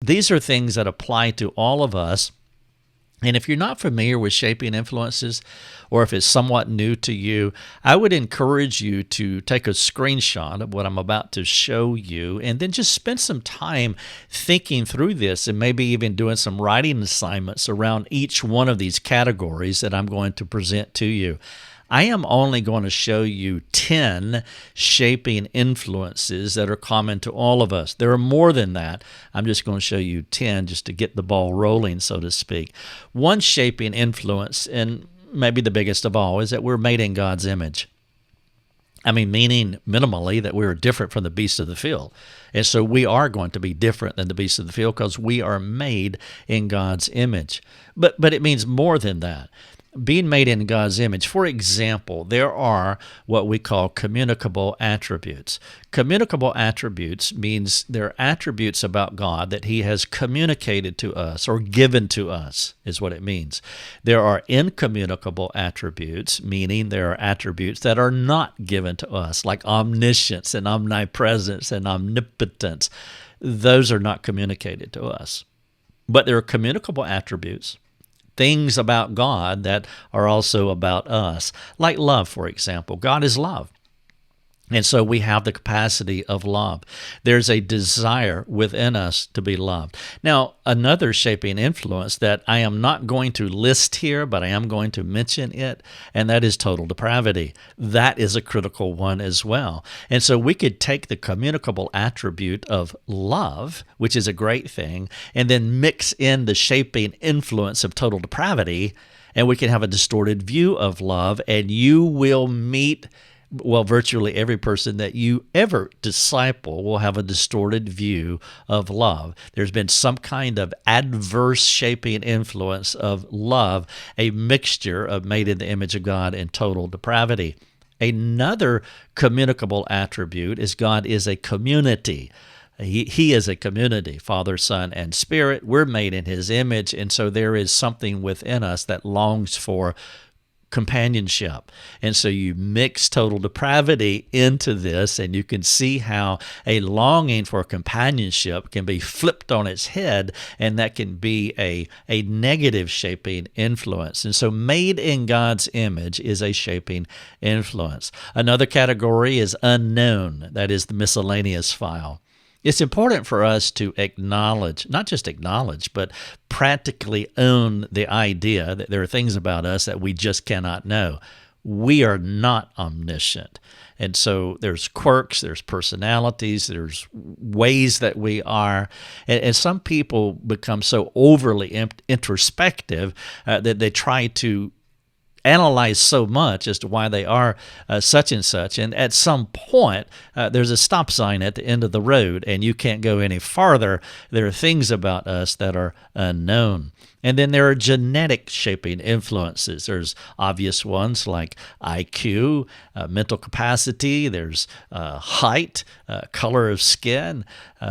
These are things that apply to all of us. And if you're not familiar with shaping influences, or if it's somewhat new to you, I would encourage you to take a screenshot of what I'm about to show you and then just spend some time thinking through this and maybe even doing some writing assignments around each one of these categories that I'm going to present to you. I am only going to show you 10 shaping influences that are common to all of us. There are more than that. I'm just going to show you 10 just to get the ball rolling, so to speak. One shaping influence, and maybe the biggest of all, is that we're made in God's image. I mean, meaning minimally that we're different from the beasts of the field. And so we are going to be different than the beasts of the field because we are made in God's image. But it means more than that. Being made in God's image. For example, there are what we call communicable attributes. Communicable attributes means they're attributes about God that He has communicated to us or given to us, is what it means. There are incommunicable attributes, meaning there are attributes that are not given to us, like omniscience and omnipresence and omnipotence. Those are not communicated to us. But there are communicable attributes, things about God that are also about us, like love, for example. God is love. And so we have the capacity of love. There's a desire within us to be loved. Now, another shaping influence that I am not going to list here, but I am going to mention it, and that is total depravity. That is a critical one as well. And so we could take the communicable attribute of love, which is a great thing, and then mix in the shaping influence of total depravity, and we can have a distorted view of love, and you will meet virtually every person that you ever disciple will have a distorted view of love. There's been some kind of adverse shaping influence of love, a mixture of made in the image of God and total depravity. Another communicable attribute is God is a community. He is a community, Father, Son, and Spirit. We're made in His image, and so there is something within us that longs for companionship. And so you mix total depravity into this, and you can see how a longing for companionship can be flipped on its head, and that can be a negative shaping influence. And so made in God's image is a shaping influence. Another category is unknown. That is the miscellaneous file. It's important for us to acknowledge, not just acknowledge, but practically own the idea that there are things about us that we just cannot know. We are not omniscient. And so there's quirks, there's personalities, there's ways that we are. And some people become so overly introspective that they try to analyze so much as to why they are such and such. And at some point, there's a stop sign at the end of the road, and you can't go any farther. There are things about us that are unknown. And then there are genetic shaping influences. There's obvious ones like IQ, mental capacity, there's height, color of skin,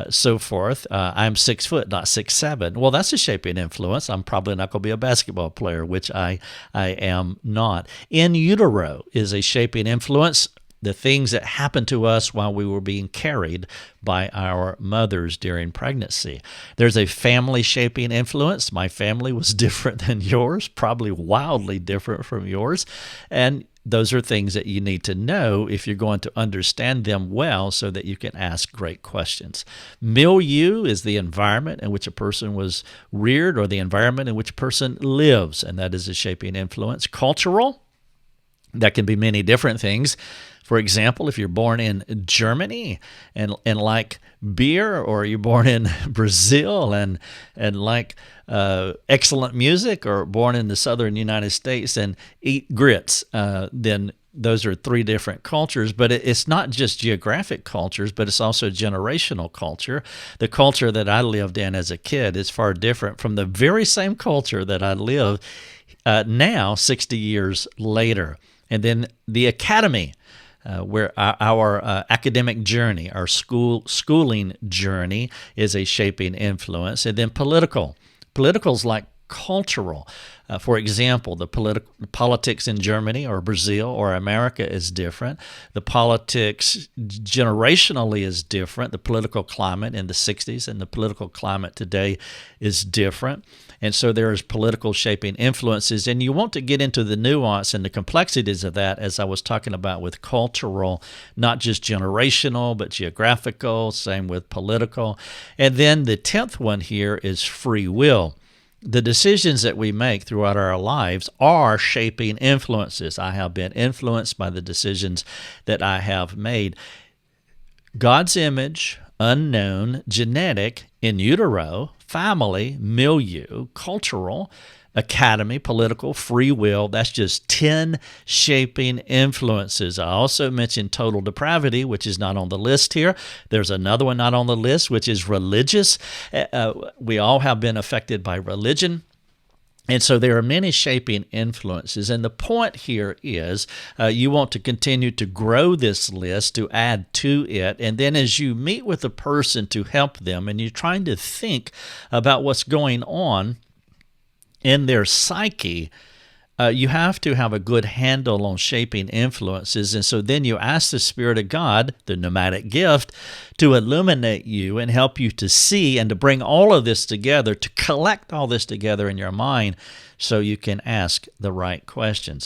so forth. I'm 6 foot, not 6'7". Well, that's a shaping influence. I'm probably not going to be a basketball player, which I am not. In utero is a shaping influence. The things that happened to us while we were being carried by our mothers during pregnancy. There's a family shaping influence. My family was different than yours, probably wildly different from yours. And those are things that you need to know if you're going to understand them well so that you can ask great questions. Milieu is the environment in which a person was reared or the environment in which a person lives, and that is a shaping influence. Cultural, that can be many different things. For example, if you're born in Germany and like beer, or you're born in Brazil and like excellent music, or born in the southern United States and eat grits, then those are three different cultures. But it's not just geographic cultures, but it's also generational culture. The culture that I lived in as a kid is far different from the very same culture that I live now 60 years later. And then the academy, where our academic journey, our schooling journey is a shaping influence. And then political. Political's like cultural. For example, the politics in Germany or Brazil or America is different. The politics generationally is different. The political climate in the 60s and the political climate today is different. And so there's political shaping influences. And you want to get into the nuance and the complexities of that, as I was talking about with cultural, not just generational, but geographical, same with political. And then the 10th one here is free will. The decisions that we make throughout our lives are shaping influences. I have been influenced by the decisions that I have made. God's image, unknown, genetic, in utero, family, milieu, cultural, academy, political, free will. That's just 10 shaping influences. I also mentioned total depravity, which is not on the list here. There's another one not on the list, which is religious. We all have been affected by religion. And so there are many shaping influences. And the point here is you want to continue to grow this list, to add to it. And then as you meet with a person to help them and you're trying to think about what's going on in their psyche, you have to have a good handle on shaping influences. And so then you ask the Spirit of God, the pneumatic gift, to illuminate you and help you to see and to bring all of this together, to collect all this together in your mind so you can ask the right questions.